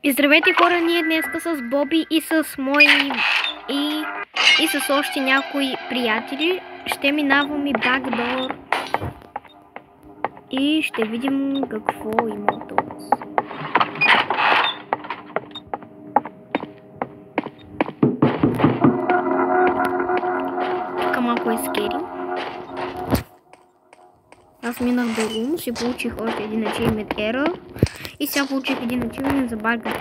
И здравейте хора, ние днеска с Боби и с мои и с още някои приятели ще минаваме бакдор и ще видим какво има тук. Така малко е скери. Аз минах до Rooms и получих още един achievement error. И сега получих един achievement за бакдор.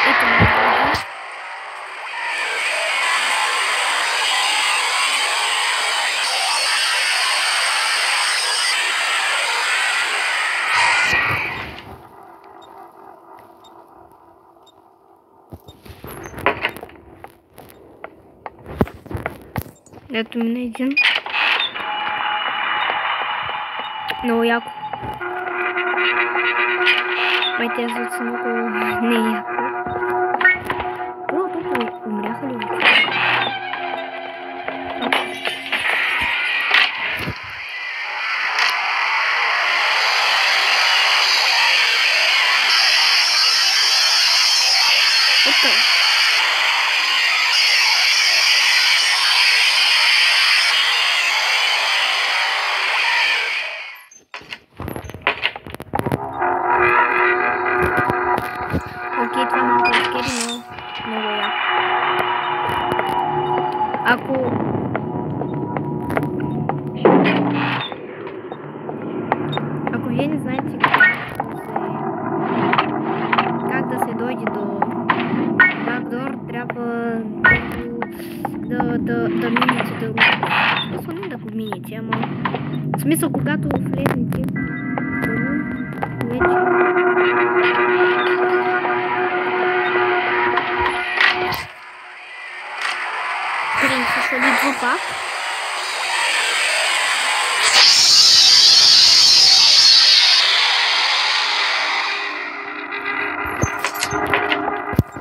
Ето ме. Ето ми един. Много яко. Май тези звуци са много не е яко. Тук умряха ли? Ето. Окей, това малко е скери, но много яко. Ако вие не знаете как да се дойде до бакдор, трябва да минете да го... Не да го минете, ама... В смисъл, когато влезнете, вече... Свали пак.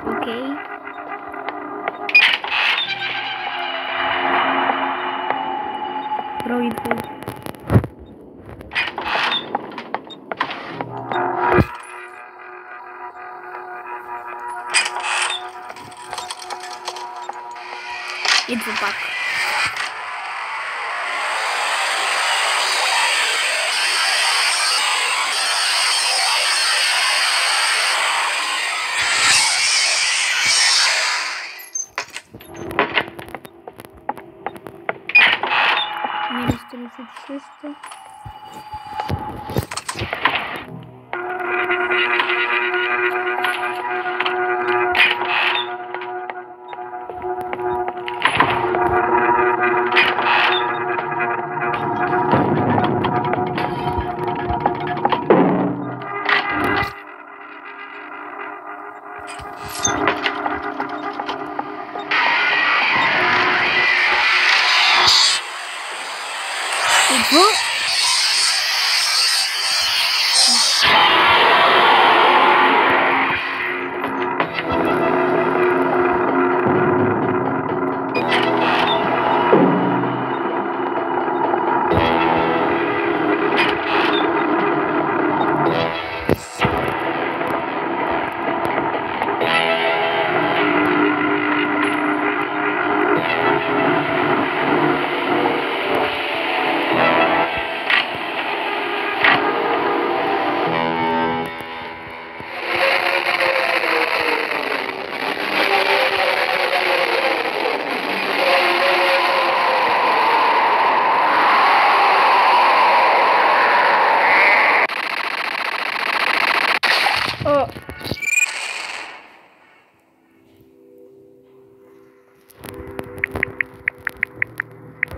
Окей. Прави две. Идва пак. Минус 36.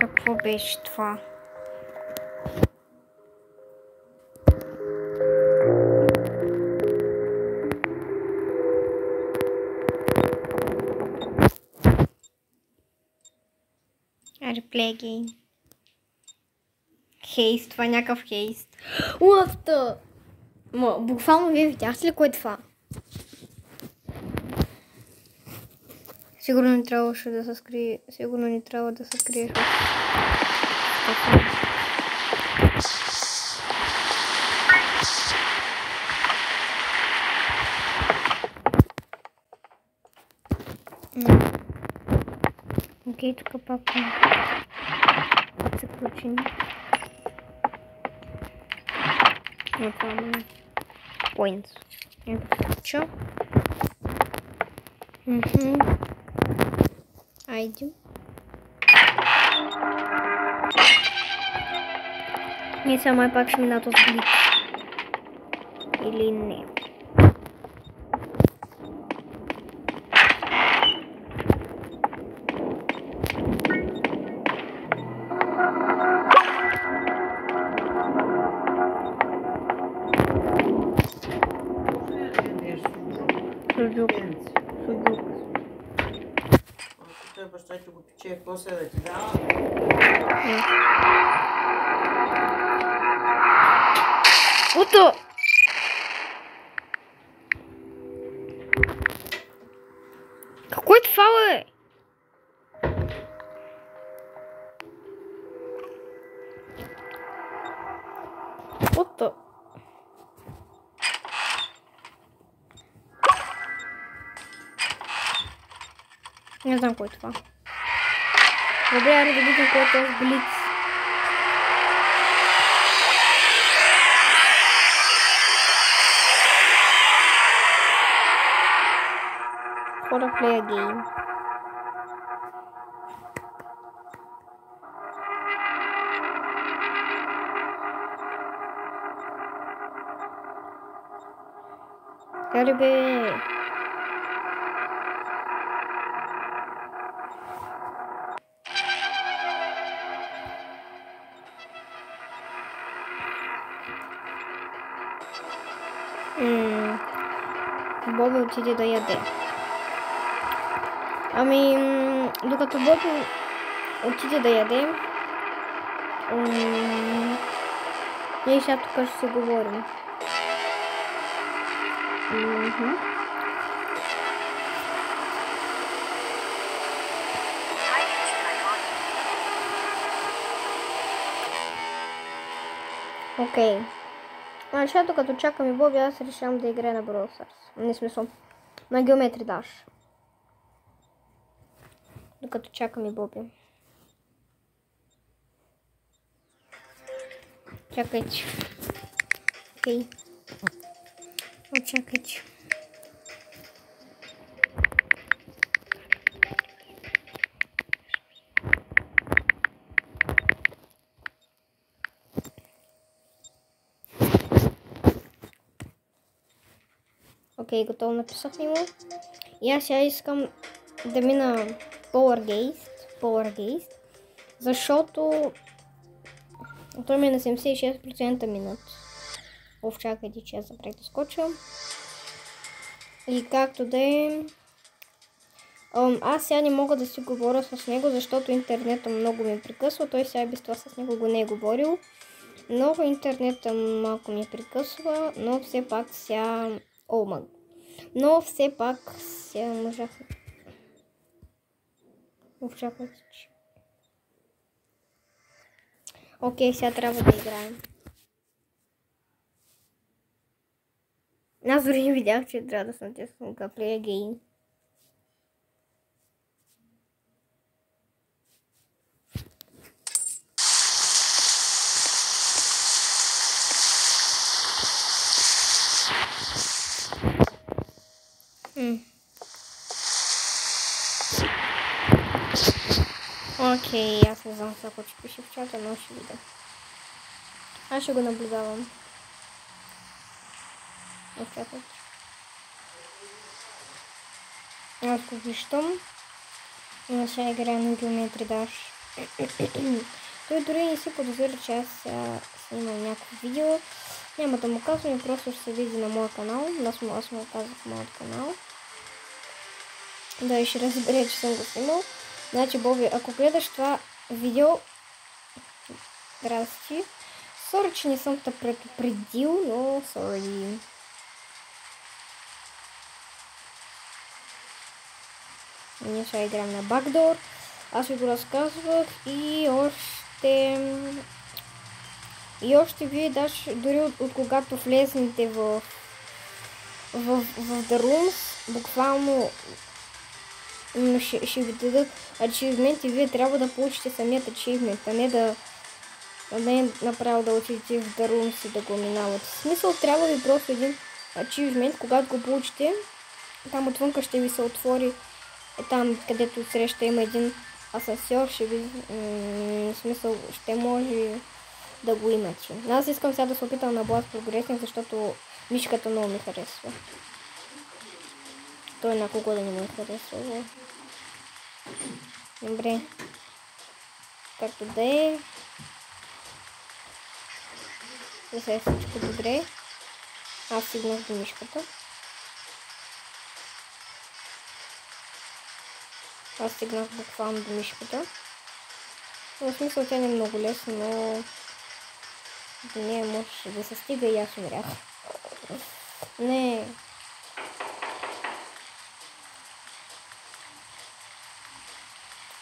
Какво беше това? Replay game. Хейст, това е някакъв хейст. Уафта! Буквално вие видяхте ли кое е това? Сигурно не трябваше да се скрие. Сигурно не трябва да се скриеш. съвсем. Окей, тук пак са включени. Но това е points. Ето включа. Айде. Ние само пак ще минато с блиц. Или не. Суджук. Ако той баща ти го пече, какво се да ти дава? Уто! Какво е това, бе? Уто! Не знам кой е това. Добре, аре да видим кой е този блиц. Хора play a game. Аре бе. Боби отиде да яде. Ами, докато Боби отиде да яде, ние сега тук ще си говорим. Окей. Сега докато чакаме Боби, аз решавам да играя на Brawl Stars. Не смисъл. На Geometry Dash. Докато чакаме Боби. Чакайте. Окей. Чакайте. Окей, готово написахме му. И аз сега искам да мина Power Geist, защото той ми е на 76% минат. Чакайте, че аз запрех да скоча. И както да е... Аз сега не мога да си говоря с него, защото интернета много ми прекъсва. Той сега без това с него го не е говорил. Но интернета малко ми прекъсва, но все пак сега... Но все пак сега можах... Чакайте, че... Окей, сега трябва да играем. Аз дори не видях, че трябва да съм натискам Play Game. Окей, аз не знам какво ще пише в чата, но ще видя. Аз ще го наблюдавам. Аз го виждам. И сега играя на Geometry Dash. Той дори не си подозира, че аз снимам някакво видео. Няма да му казвам и просто ще се види на моя канал. Аз му казах в моят канал. Да, ще разбере, че съм го снимал. Значи, Боби, ако гледаш това видео, здрасти. Сори, че не съм те предупредил, но сори. Ние сега играем на Backdoor. Аз ви го разказвах и още И още вие даже дори от когато влезнете в The Rooms, буквално ще ви дадат ачивмент и вие трябва да получите самият ачивмент, а не направо да отидете в The Rooms и да го минавате. В смисъл, трябва ви просто един ачивмент, когато го получите, там отвънка ще ви се отвори, там където среща има един асансьор, в смисъл, ще може да го имате. Аз искам сега да се опитам на Blast Progressing, защото мишката много ми харесва. Той на кого да не му харесва. Добре. Както да е. Сега е всичко добре. Аз стигнах до мишката. Аз стигнах буквално до мишката. В смисъл, тя не е много лесно, но до нея можеше да се стига и аз умрях. Не.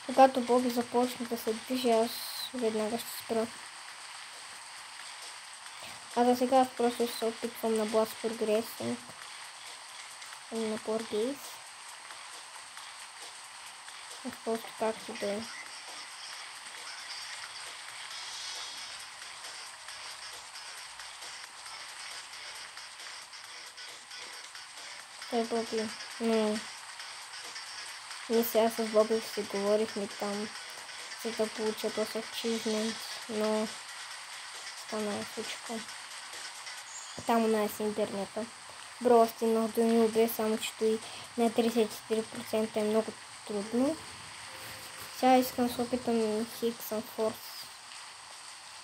Когато Боби започне да се движи, аз веднага ще спра. А за сега аз просто ще се опитвам на Blast Progressing. И на Power Gaze. Просто както да е. Той Боби, но ние сега с Боби си говорихме там, за да получа този achievement, но стана всичко. Там у нас интернета. Бро, стигнах до Нюбе, само че той на 34% е много трудно. Сега искам да се опитам Higgs and Force.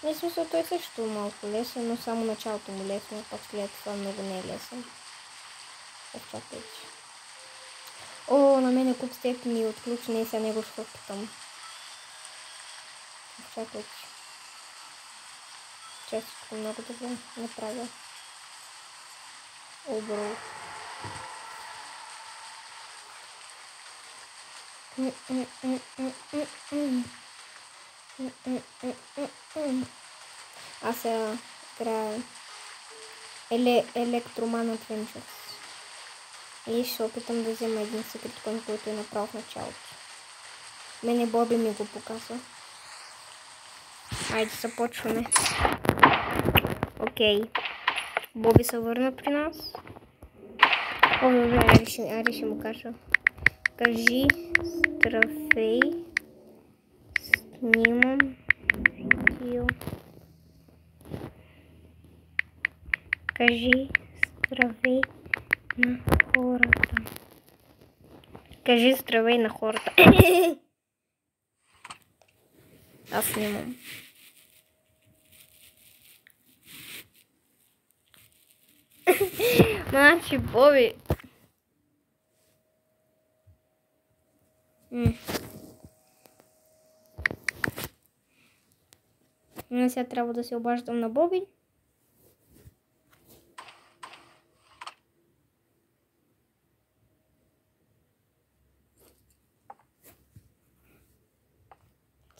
В смисъл, той също е малко лесен, но само началото му лесно, пак след това много не е лесен. Чакайте. О, на мен куп степ ми е отключен и сега него ще опитам. Чакайте. Честно много добре направя. О, бро. Аз сега играя Electroman Adventures. И ще опитам да взема един секрет коин, който е направо в началото. Мене Боби ми го показва. Айде, започваме. Окей. Боби се върна при нас. О, добре, айде ще му кажа. Кажи, здравей, снимам видео. Кажи, здравей на хората. Кажи здравей на хората. Аз снимам. Значи, Боби. Сега трябва да се обаждам на Боби.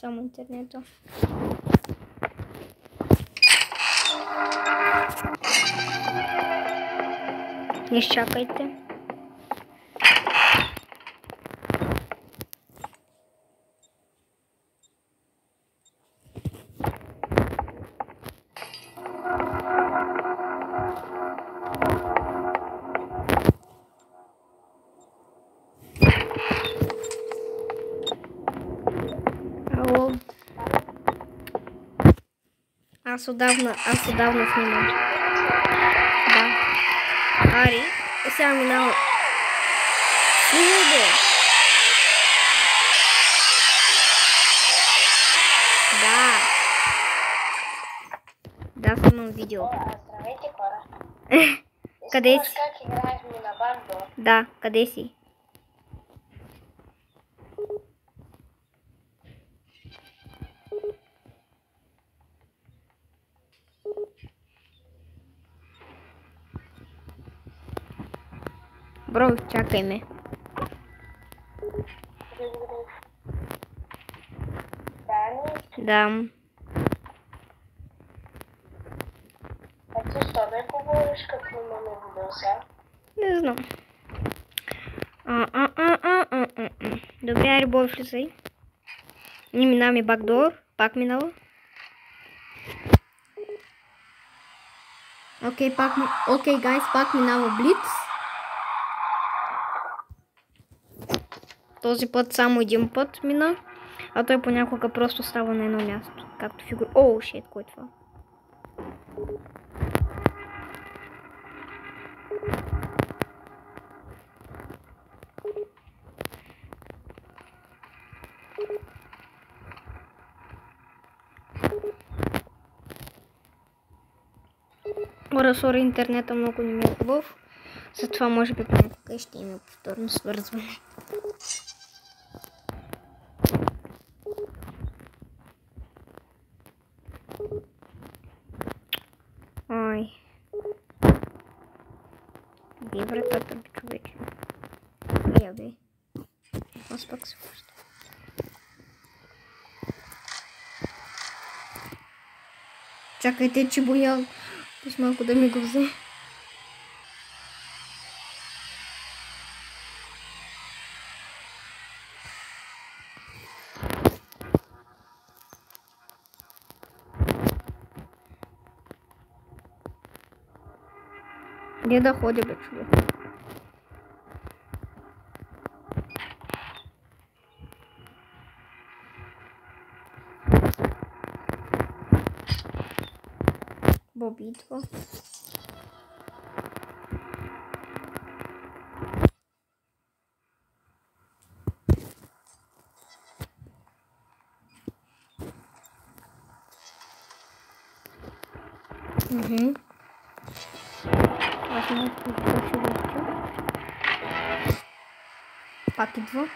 Само интернета. Не изчакайте. Ало. Аз отдавна снимам. Да. Ари, сега минава. Снимай, бе. Да. Да, снимам видео. Здравейте, хора. Къде си? Как играехме на бандо? Да, къде си? Бро, чакай ме. Да. Защо не говориш, като имаме видео сега? Не знам. Добре, Арибой, влизай. Ние минаваме бакдор. Пак минава. Окей, гайс, пак минава Блиц. Този път само един път мина. А той понякога просто става на едно място. Както фигура... Оу, шейт, кой е това? Сори, интернета много не ми е хубав. Затова може би понякога ще има повторно свързване. Ай. Где вратата, бе, човече? Бе. Аз пак се връща. Чакайте, че боя. Пусть малко да ми го взе. Где да ходя, бе, човек? Бобитва. Аз малко изключи вече. Пак идва.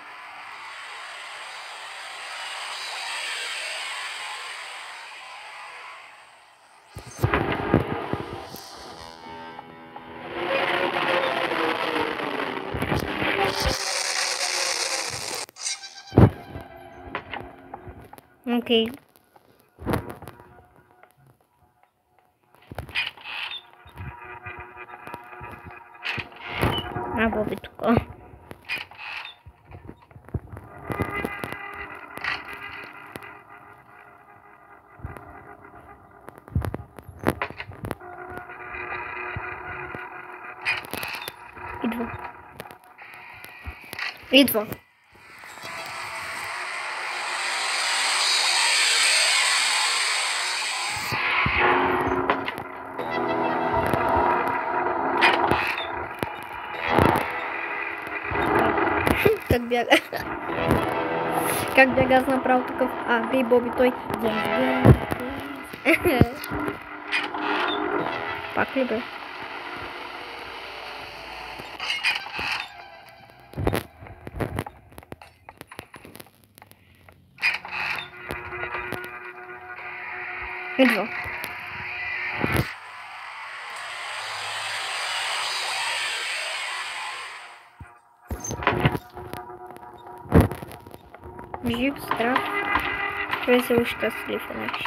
Окей. Боби тук. Идва. Как бяга. Как бяга, аз направо такъв. Гей Боби, той. Пак ли бе? Идва. Жив, страх. Весело, щастлив иначе.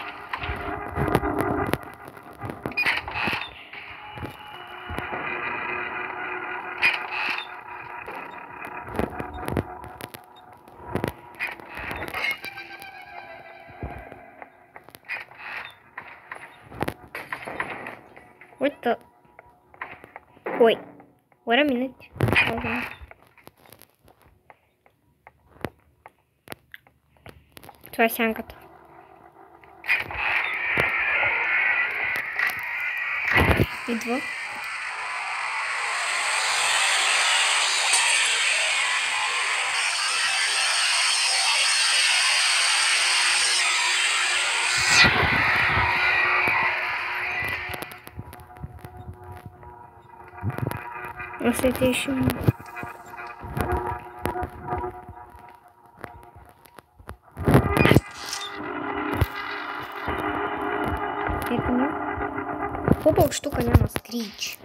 What the? Wait a minute. Okay. Това е сянката. Идва. След еще. Хубава штука, няма скрич.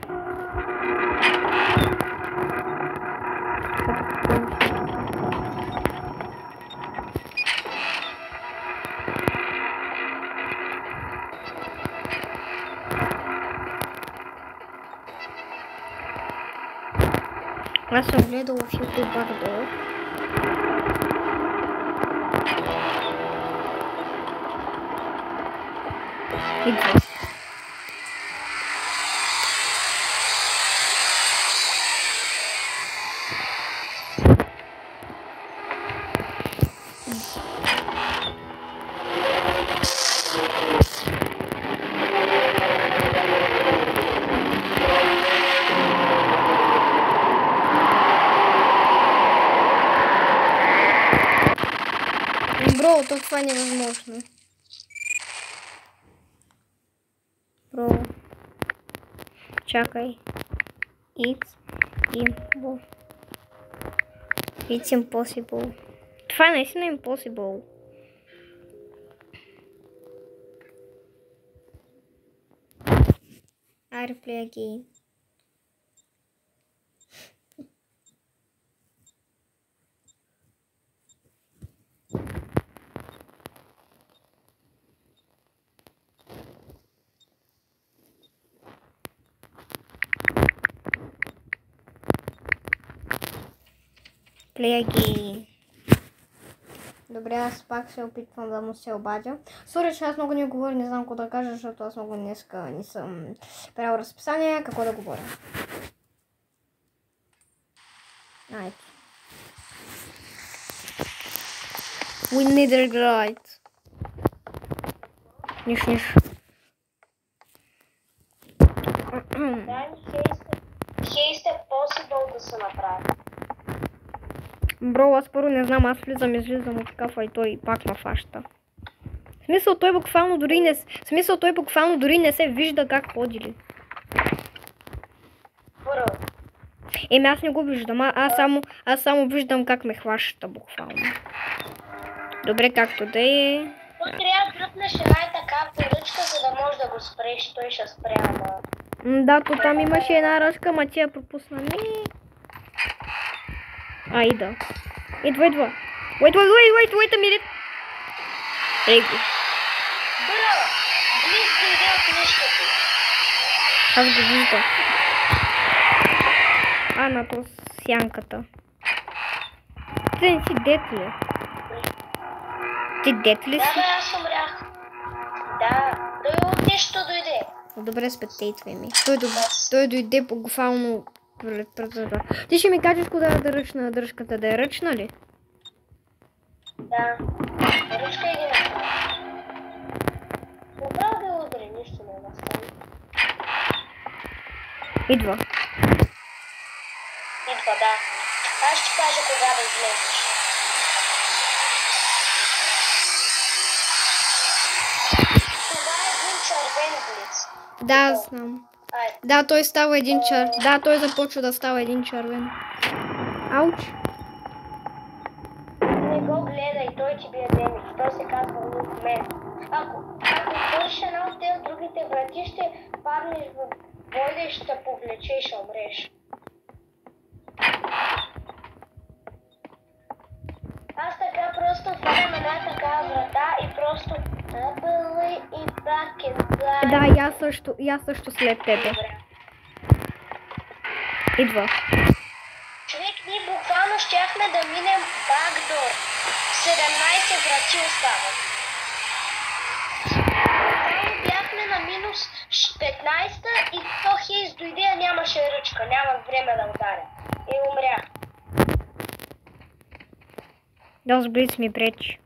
Аз съм гледал в YouTube Backdoor. Идва. Бро, то това е невъзможно. Бро. Чакай. It's impossible. It's impossible. Това е наистина impossible. I replay again. Play again. Добре, аз пак се опитвам да му се обадя. Сори, че аз много не говоря, не знам какво да кажа, защото аз много днеска не съм правил разписание, какво да говоря. Айде. We need a guide. Нищо. Хейст е possible да се направи. Бро, аз първо не знам, аз влизам, излизам от кафа и той пак ме фаща. В смисъл, той буквално дори не се вижда как ходи ли. Еми аз не го виждам, аз само виждам как ме хваща буквално. Добре, както да е. Но трябва да дръпнеш една и така ръчка, за да можеш да го спреш, той ще спре, ама... Да, то там имаше една ръчка, ма тя пропусна. Идва. Wait a minute. Рейко. Браво! Близ дойде от нищото. Аз го виждам. На то сянката. Ти не си дет ли? Ти дет ли си? Да, аз умрях. Да, той от нищо дойде. Добре, спектейтвай ми. Той дойде буквално пред това. Ти ще ми кажеш кога да ръчна дръжката, да е ръчна ли? Да, ръчка ги направи. Направо да удари, нищо не настане. Идва, да. Аз ще кажа кога да излезеш. Това е един червен блиц. да, знам. Да, той става един червен. Да, той започва да става един червен. Ауч. Не го гледай, той ти бие демидж. Той се казва лутмен. Ако върши една от тези другите врати, ще паднеш в войда и ще те повлече и ще умреш. Аз така просто отварям една такава врата и просто набъли и back and back. Да, и аз също след тебе. Идва. Човек, ние буквално щяхме да минем бакдор. 17 врати остават. Бяхме на минус 15 и то хейс дойде, а нямаше ръчка, няма време да ударя. И умрях. Да, с блиц ми пречи.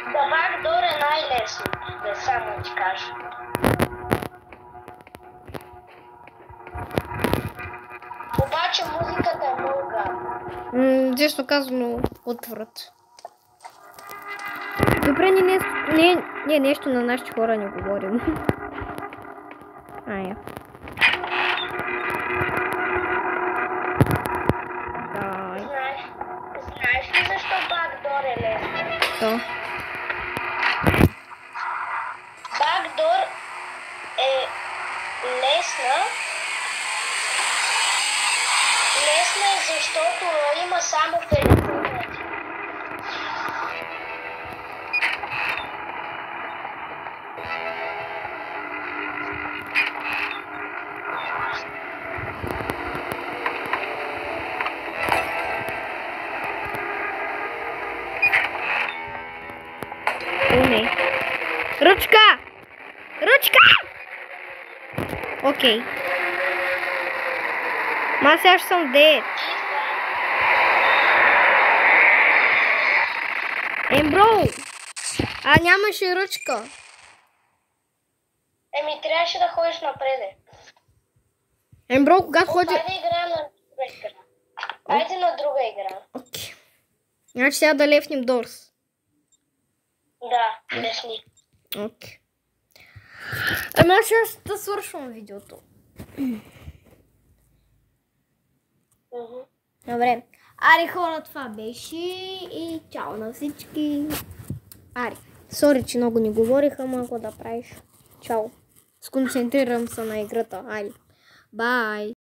Да, бакдор е най-лесно, да само ти кажа. Обаче музиката е много гадна. Често казано отврат. Добре, ние нещо на нашите хора не говорим. Знаеш ли защо бакдор е лесно? То. Бакдор е лесна. Лесна е, защото има само 50 метра. Ръчка! Ръчка! Окей. Ма сега ще съм дед. Бро! А нямаше ръчка. Еми, трябваше да ходиш напреде. Бро, когато ходи... Хайде играем на друга игра. Хайде на друга игра. Окей. Значи сега да лефнем Дорс. Да, лесни. Окей. Ама ще да свършвам видеото. Добре. Ари хора, това беше и чао на всички. Ари, сори, че много не говорих, ама какво да правиш. Чао. Сконцентрирам се на играта. Ари. Бай.